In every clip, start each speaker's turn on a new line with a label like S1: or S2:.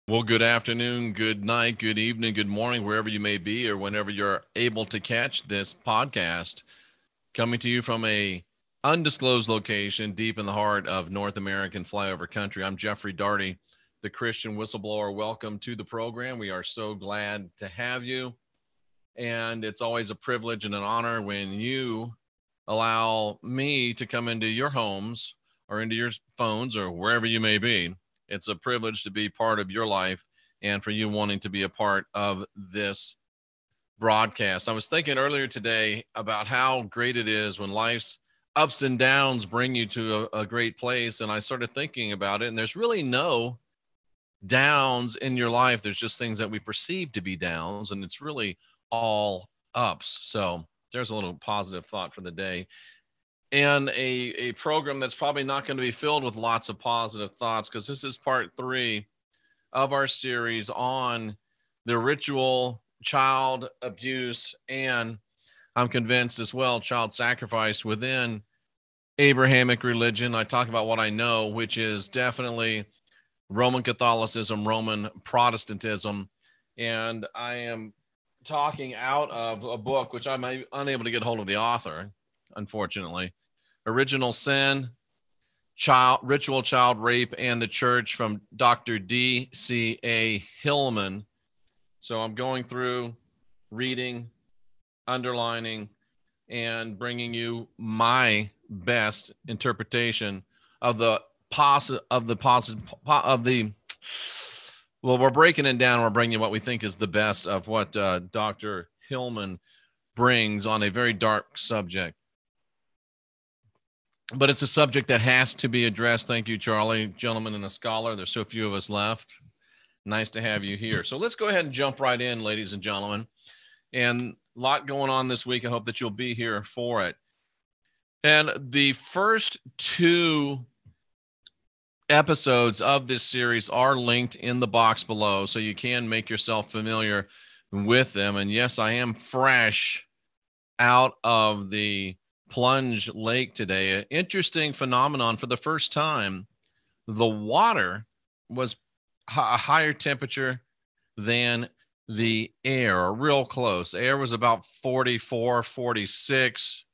S1: Well, good afternoon, good night, good evening, good morning, wherever you may be, or whenever you're able to catch this podcast, coming to you from a undisclosed location deep in the heart of North American flyover country. I'm Jeffrey Daugherty, the Christian Whistleblower. Welcome to the program. We are so glad to have you, and it's always a privilege and an honor when you allow me to come into your homes or into your phones or wherever you may be. It's a privilege to be part of your life and for you wanting to be a part of this broadcast. I was thinking earlier today about how great it is when life's ups and downs bring you to a great place. And I started thinking about it, and there's really no downs in your life. There's just things that we perceive to be downs, and it's really all ups. So there's a little positive thought for the day. And a program that's probably not going to be filled with lots of positive thoughts, because this is part 3 of our series on the ritual, child abuse, and I'm convinced as well, child sacrifice within Abrahamic religion. I talk about what I know, which is definitely Roman Catholicism, Roman Protestantism. And I am talking out of a book, which I'm unable to get hold of the author, unfortunately. Original Sin, Ritual Child Rape, and the Church, from Dr. D.C.A. Hillman. So I'm going through, reading, underlining, and bringing you my best interpretation of the well, we're breaking it down. We're bringing you what we think is the best of what Dr. Hillman brings on a very dark subject. But it's a subject that has to be addressed. Thank you, Charlie, gentleman and a scholar. There's so few of us left. Nice to have you here. So let's go ahead and jump right in, ladies and gentlemen. And a lot going on this week. I hope that you'll be here for it. And the first 2 episodes of this series are linked in the box below, so you can make yourself familiar with them. And yes, I am fresh out of the plunge lake today. An interesting phenomenon. For the first time, the water was a higher temperature than the air, real close. Air was about 44, 46,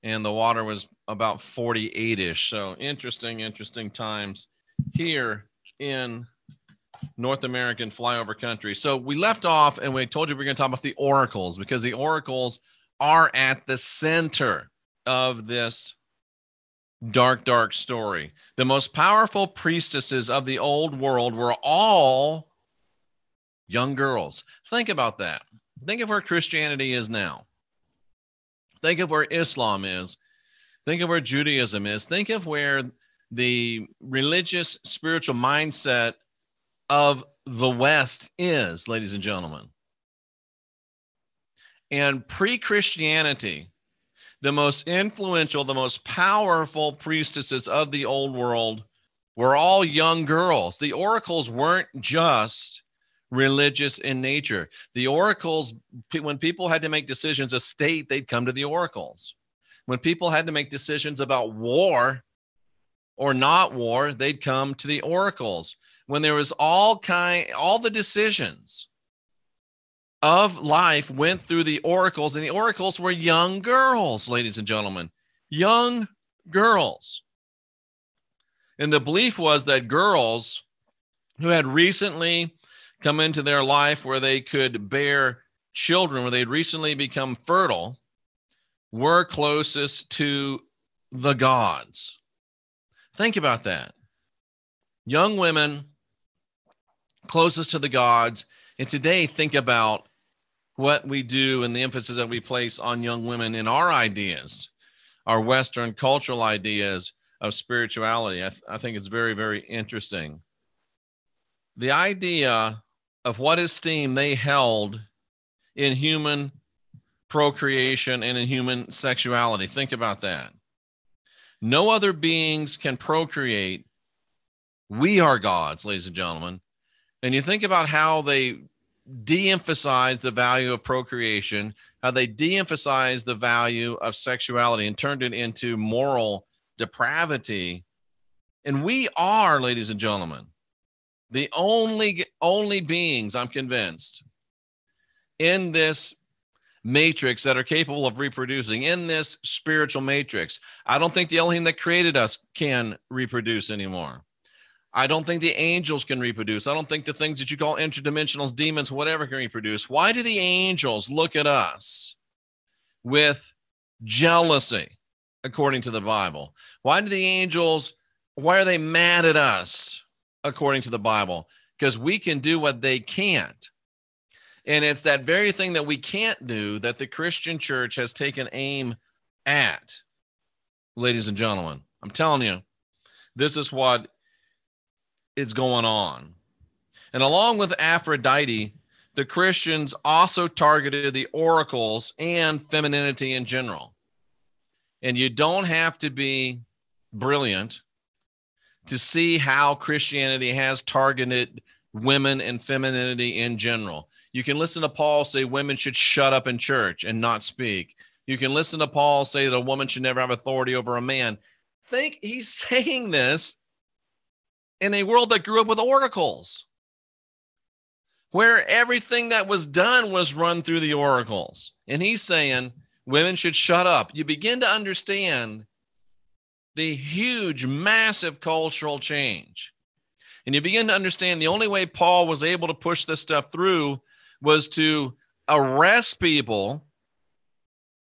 S1: and the water was about 48-ish. So interesting times here in North American flyover country. So we left off and we told you we were going to talk about the oracles, because the oracles are at the center of this dark story. The most powerful priestesses of the old world were all young girls. Think about that. Think of where Christianity is now. Think of where Islam is. Think of where Judaism is. Think of where the religious, spiritual mindset of the West is, ladies and gentlemen. And pre-Christianity, the most influential, the most powerful priestesses of the old world were all young girls. The oracles weren't just religious in nature. The oracles, when people had to make decisions of state, they'd come to the oracles. When people had to make decisions about war or not war, they'd come to the oracles. When there was all the decisions of life went through the oracles, and the oracles were young girls, ladies and gentlemen, young girls. And the belief was that girls who had recently come into their life where they could bear children, where they'd recently become fertile, were closest to the gods. Think about that. Young women closest to the gods. And today, think about what we do and the emphasis that we place on young women in our ideas, our Western cultural ideas of spirituality. I think it's very, very interesting. The idea of what esteem they held in human procreation and in human sexuality. Think about that. No other beings can procreate. We are gods, ladies and gentlemen. And you think about how they de-emphasized the value of procreation, how they de-emphasized the value of sexuality and turned it into moral depravity. And we are, ladies and gentlemen, The only beings, I'm convinced, in this matrix that are capable of reproducing, in this spiritual matrix. I don't think the Elohim that created us can reproduce anymore. I don't think the angels can reproduce. I don't think the things that you call interdimensionals, demons, whatever, can reproduce. Why do the angels look at us with jealousy, according to the Bible? Why are they mad at us, according to the Bible? Because we can do what they can't. And it's that very thing that we can't do that the Christian church has taken aim at. Ladies and gentlemen, I'm telling you, this is what is going on. And along with Aphrodite, the Christians also targeted the oracles and femininity in general. And you don't have to be brilliant to see how Christianity has targeted women and femininity in general. You can listen to Paul say women should shut up in church and not speak. You can listen to Paul say that a woman should never have authority over a man. Think he's saying this in a world that grew up with oracles, where everything that was done was run through the oracles. And he's saying women should shut up. You begin to understand the huge, massive cultural change. And you begin to understand the only way Paul was able to push this stuff through was to arrest people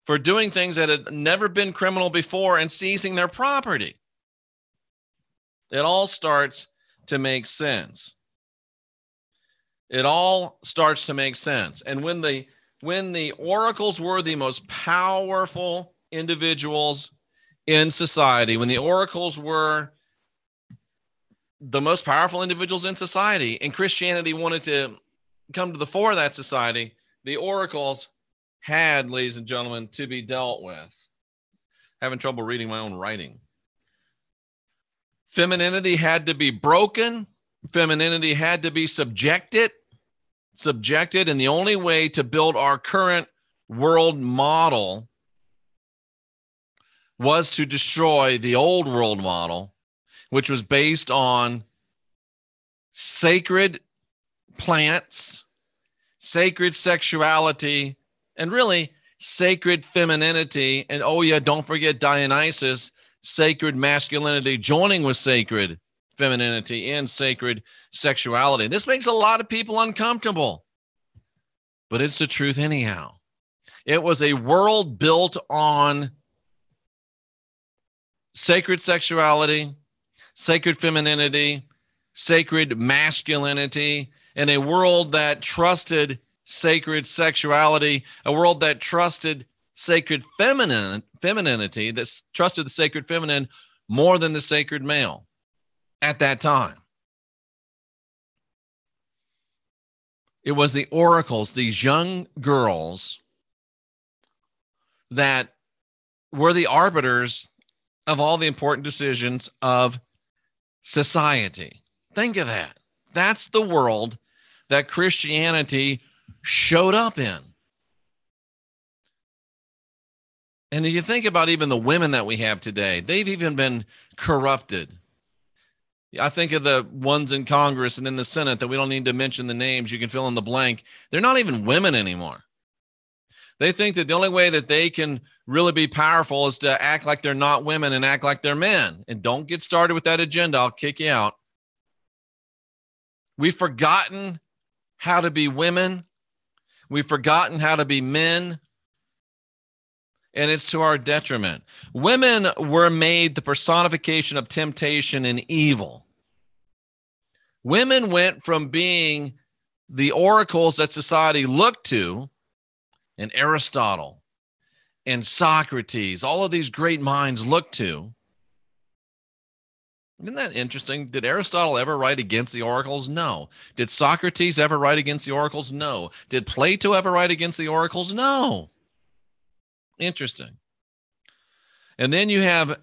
S1: for doing things that had never been criminal before and seizing their property. It all starts to make sense. It all starts to make sense. And when the oracles were the most powerful individuals in society, when the oracles were the most powerful individuals in society, and Christianity wanted to come to the fore of that society, the oracles had, ladies and gentlemen, to be dealt with. Having trouble reading my own writing. Femininity had to be broken. Femininity had to be subjected. And the only way to build our current world model was to destroy the old world model, which was based on sacred plants, sacred sexuality, and really sacred femininity. And oh yeah, don't forget Dionysus, sacred masculinity joining with sacred femininity and sacred sexuality. This makes a lot of people uncomfortable, but it's the truth anyhow. It was a world built on sacred sexuality, sacred femininity, sacred masculinity, and a world that trusted sacred sexuality, a world that trusted sacred femininity, that trusted the sacred feminine more than the sacred male at that time. It was the oracles, these young girls, that were the arbiters of all the important decisions of society. Think of that. That's the world that Christianity showed up in. And if you think about even the women that we have today, they've even been corrupted. I think of the ones in Congress and in the Senate that we don't need to mention the names. You can fill in the blank. They're not even women anymore. They think that the only way that they can really be powerful is to act like they're not women and act like they're men. And don't get started with that agenda. I'll kick you out. We've forgotten how to be women. We've forgotten how to be men. And it's to our detriment. Women were made the personification of temptation and evil. Women went from being the oracles that society looked to, and Aristotle and Socrates, all of these great minds looked to. Isn't that interesting? Did Aristotle ever write against the oracles? No. Did Socrates ever write against the oracles? No. Did Plato ever write against the oracles? No. Interesting. And then you have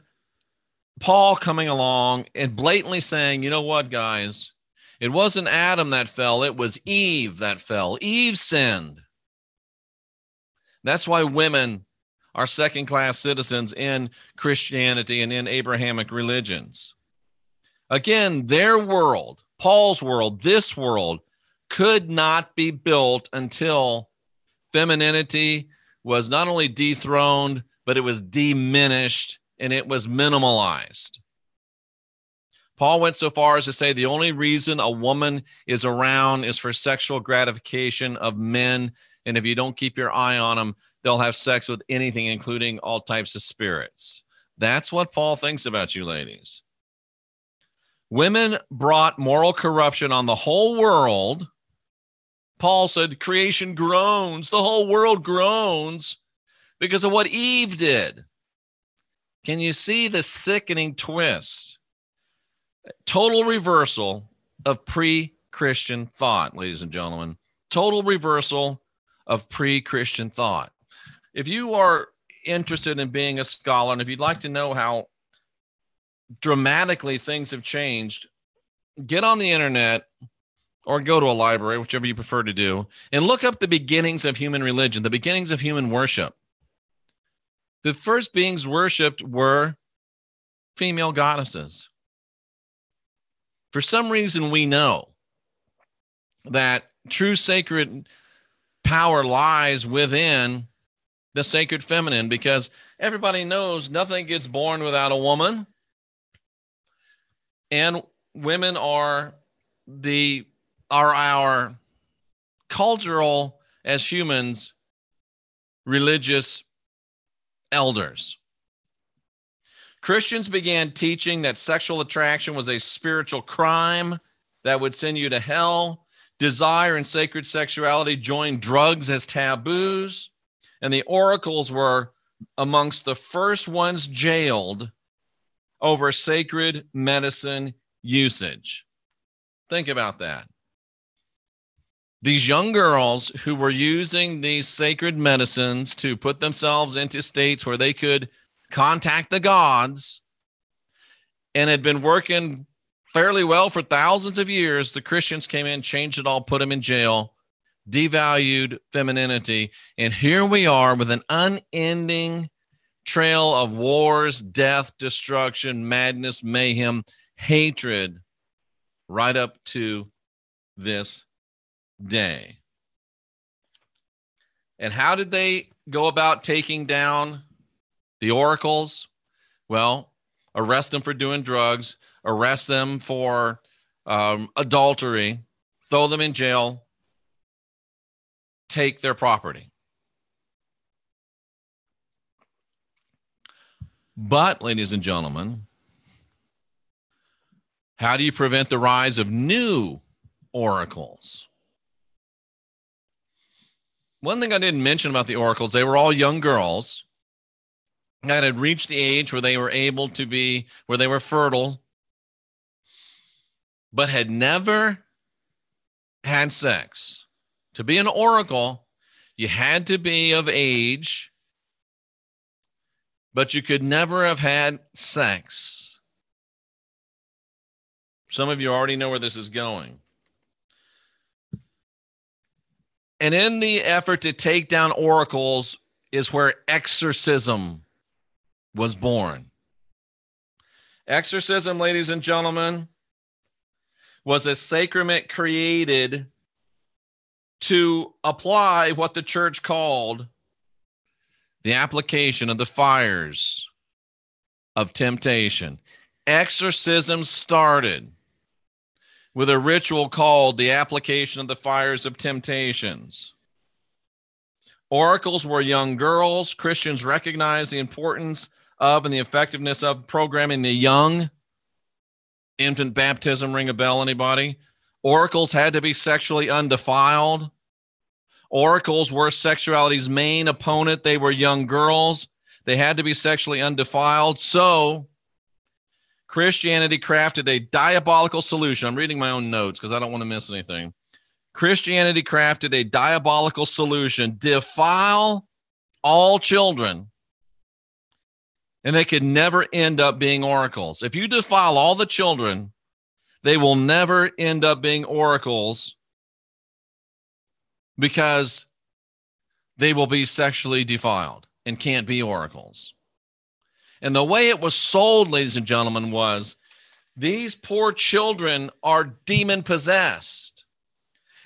S1: Paul coming along and blatantly saying, you know what, guys? It wasn't Adam that fell. It was Eve that fell. Eve sinned. That's why women are second-class citizens in Christianity and in Abrahamic religions. Again, their world, Paul's world, this world, could not be built until femininity was not only dethroned, but it was diminished and it was minimalized. Paul went so far as to say the only reason a woman is around is for sexual gratification of men. And if you don't keep your eye on them, they'll have sex with anything, including all types of spirits. That's what Paul thinks about you ladies. Women brought moral corruption on the whole world. Paul said creation groans, the whole world groans because of what Eve did. Can you see the sickening twist? Total reversal of pre-Christian thought, ladies and gentlemen. Total reversal of pre-Christian thought. If you are interested in being a scholar, and if you'd like to know how dramatically things have changed, get on the internet or go to a library, whichever you prefer to do, and look up the beginnings of human religion, the beginnings of human worship. The first beings worshipped were female goddesses. For some reason, we know that true sacred power lies within the sacred feminine, because everybody knows nothing gets born without a woman. And women are our cultural, as humans, religious elders. Christians began teaching that sexual attraction was a spiritual crime that would send you to hell. Desire and sacred sexuality joined drugs as taboos, and the oracles were amongst the first ones jailed over sacred medicine usage. Think about that. These young girls who were using these sacred medicines to put themselves into states where they could contact the gods and had been working fairly well for thousands of years, the Christians came in, changed it all, put them in jail, devalued femininity. And here we are with an unending trail of wars, death, destruction, madness, mayhem, hatred, right up to this day. And how did they go about taking down the oracles? Well, arrest them for doing drugs, arrest them for adultery, throw them in jail, take their property. But, ladies and gentlemen, how do you prevent the rise of new oracles? One thing I didn't mention about the oracles, they were all young girls that had reached the age where they were able to be, where they were fertile, but had never had sex. To be an oracle, you had to be of age, but you could never have had sex. Some of you already know where this is going. And in the effort to take down oracles is where exorcism was born. Exorcism, ladies and gentlemen, was a sacrament created to apply what the church called the application of the fires of temptation. Exorcism started with a ritual called the application of the fires of temptations. Oracles were young girls. Christians recognized the importance of and the effectiveness of programming the young. Infant baptism, ring a bell, anybody? Oracles had to be sexually undefiled. Oracles were sexuality's main opponent. They were young girls. They had to be sexually undefiled. So Christianity crafted a diabolical solution. I'm reading my own notes because I don't want to miss anything. Christianity crafted a diabolical solution: defile all children, and they could never end up being oracles. If you defile all the children, they will never end up being oracles because they will be sexually defiled and can't be oracles. And the way it was sold, ladies and gentlemen, was These poor children are demon possessed.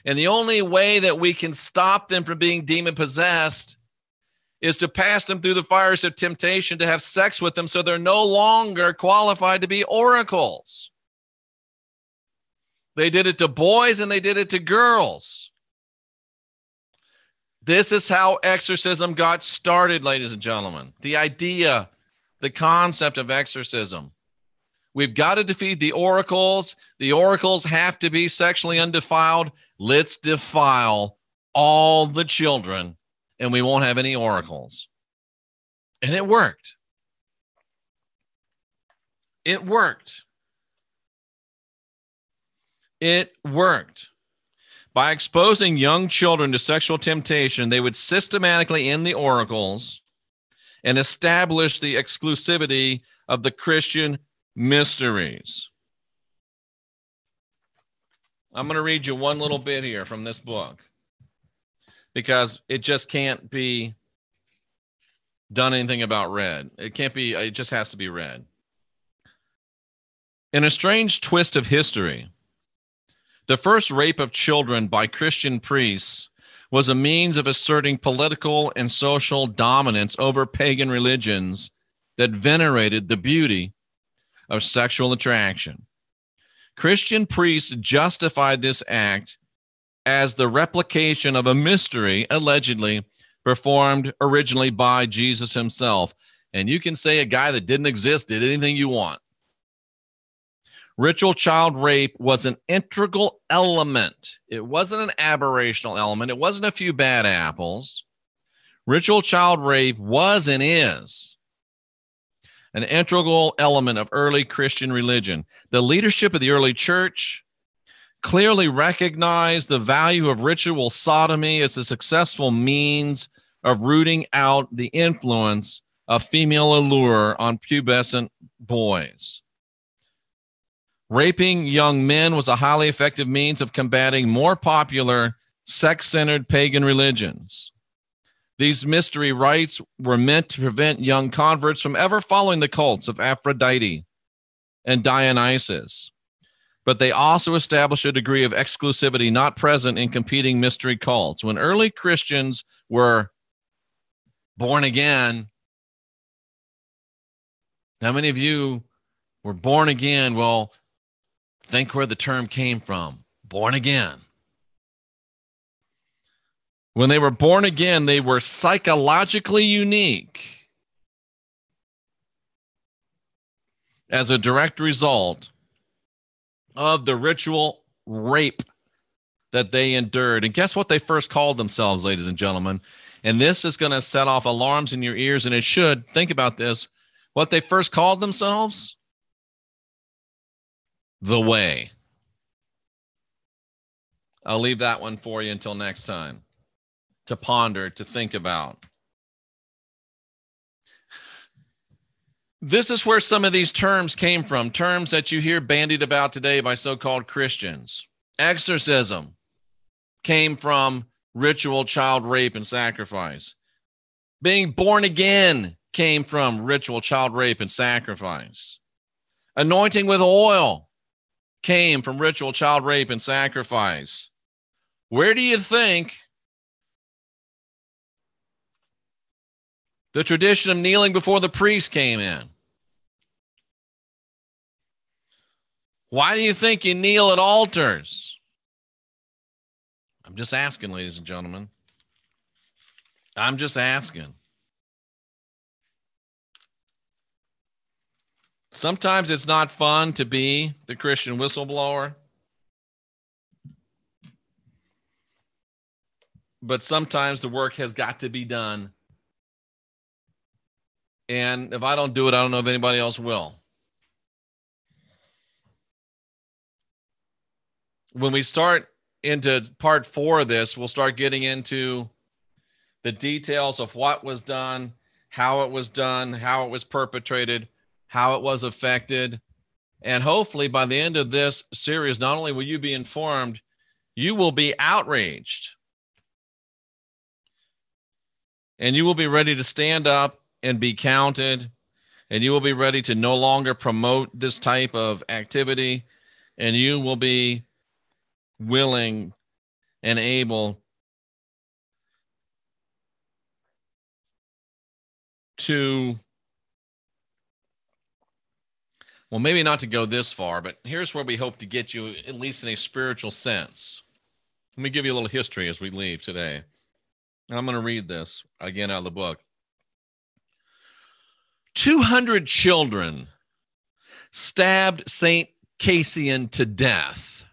S1: And the only way that we can stop them from being demon possessed is to pass them through the fires of temptation, to have sex with them so they're no longer qualified to be oracles. They did it to boys and they did it to girls. This is how exorcism got started, ladies and gentlemen. The idea, the concept of exorcism. We've got to defeat the oracles. The oracles have to be sexually undefiled. Let's defile all the children, and we won't have any oracles. And it worked. It worked. It worked. By exposing young children to sexual temptation, they would systematically end the oracles and establish the exclusivity of the Christian mysteries. I'm going to read you one little bit here from this book because it just can't be done anything about read. It can't be, it just has to be read. In a strange twist of history, the first rape of children by Christian priests was a means of asserting political and social dominance over pagan religions that venerated the beauty of sexual attraction. Christian priests justified this act as the replication of a mystery allegedly performed originally by Jesus himself. And you can say a guy that didn't exist did anything you want. Ritual child rape was an integral element. It wasn't an aberrational element. It wasn't a few bad apples. Ritual child rape was and is an integral element of early Christian religion. The leadership of the early church clearly recognized the value of ritual sodomy as a successful means of rooting out the influence of female allure on pubescent boys. Raping young men was a highly effective means of combating more popular sex-centered pagan religions. These mystery rites were meant to prevent young converts from ever following the cults of Aphrodite and Dionysus. But they also established a degree of exclusivity not present in competing mystery cults. When early Christians were born again, how many of you were born again? Well, think where the term came from. Born again. When they were born again, they were psychologically unique as a direct result of the ritual rape that they endured. And guess what they first called themselves, ladies and gentlemen? And this is going to set off alarms in your ears, and it should. Think about this. What they first called themselves? The Way. I'll leave that one for you until next time to ponder, to think about. This is where some of these terms came from, terms that you hear bandied about today by so-called Christians. Exorcism came from ritual child rape and sacrifice. Being born again came from ritual child rape and sacrifice. Anointing with oil came from ritual child rape and sacrifice. Where do you think the tradition of kneeling before the priest came in? Why do you think you kneel at altars? I'm just asking, ladies and gentlemen. I'm just asking. Sometimes it's not fun to be the Christian whistleblower. But sometimes the work has got to be done. And if I don't do it, I don't know if anybody else will. When we start into part 4 of this, we'll start getting into the details of what was done, how it was done, how it was perpetrated, how it was affected. And hopefully by the end of this series, not only will you be informed, you will be outraged. And you will be ready to stand up and be counted and you will be ready to no longer promote this type of activity, and you will be willing and able to, well, maybe not to go this far, but here's where we hope to get you, at least in a spiritual sense. Let me give you a little history as we leave today. And I'm going to read this again out of the book. 200 children stabbed St. Cassian to death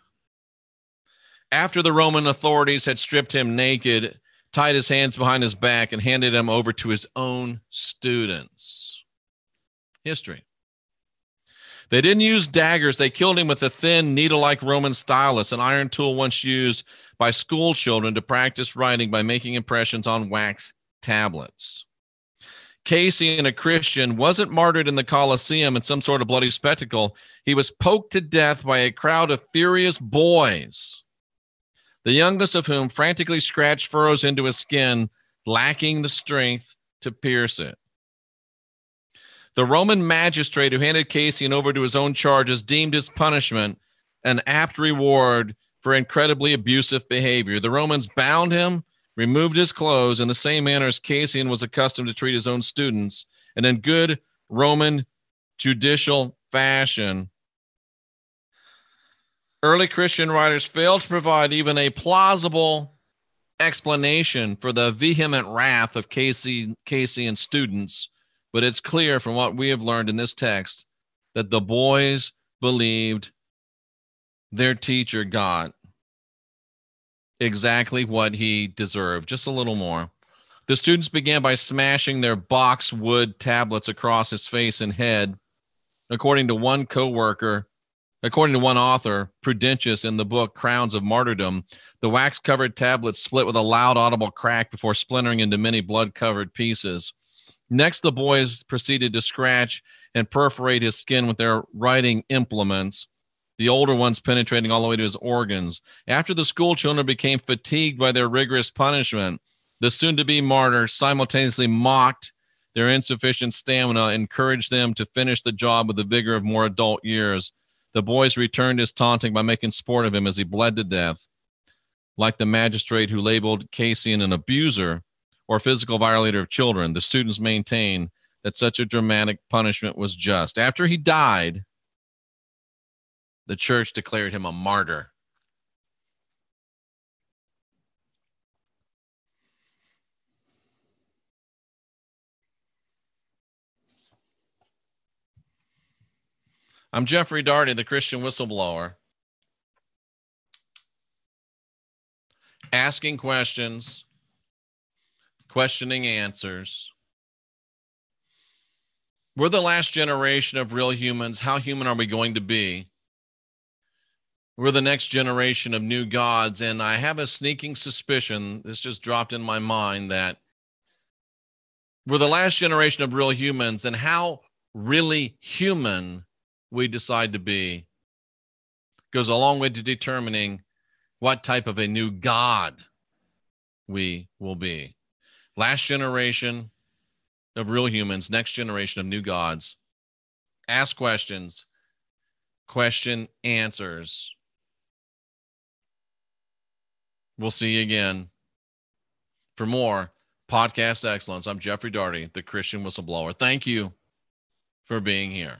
S1: after the Roman authorities had stripped him naked, tied his hands behind his back, and handed him over to his own students. History. They didn't use daggers. They killed him with a thin, needle-like Roman stylus, an iron tool once used by school children to practice writing by making impressions on wax tablets. Cassian, a Christian, wasn't martyred in the Colosseum in some sort of bloody spectacle. He was poked to death by a crowd of furious boys, the youngest of whom frantically scratched furrows into his skin, lacking the strength to pierce it. The Roman magistrate who handed Cassian over to his own charges deemed his punishment an apt reward for incredibly abusive behavior. The Romans bound him, removed his clothes in the same manner as Cassian was accustomed to treat his own students, and in good Roman judicial fashion. Early Christian writers failed to provide even a plausible explanation for the vehement wrath of Cassian's students, but it's clear from what we have learned in this text that the boys believed their teacher got exactly what he deserved, just a little more. The students began by smashing their boxwood tablets across his face and head. According to one author, Prudentius, in the book Crowns of Martyrdom, the wax-covered tablets split with a loud audible crack before splintering into many blood-covered pieces. Next, the boys proceeded to scratch and perforate his skin with their writing implements, the older ones penetrating all the way to his organs. After the school children became fatigued by their rigorous punishment, the soon-to-be martyr simultaneously mocked their insufficient stamina and encouraged them to finish the job with the vigor of more adult years. The boys returned his taunting by making sport of him as he bled to death. Like the magistrate who labeled Cassian an abuser or physical violator of children, the students maintained that such a dramatic punishment was just. After he died, the church declared him a martyr. I'm Jeffrey Daugherty, the Christian Whistleblower, asking questions, questioning answers. We're the last generation of real humans. How human are we going to be? We're the next generation of new gods, and I have a sneaking suspicion, this just dropped in my mind, that we're the last generation of real humans, and how really human we decide to be goes a long way to determining what type of a new god we will be. Last generation of real humans, next generation of new gods. Ask questions, question answers. We'll see you again for more Podcast Excellence. I'm Jeffrey Daugherty, the Christian Whistleblower. Thank you for being here.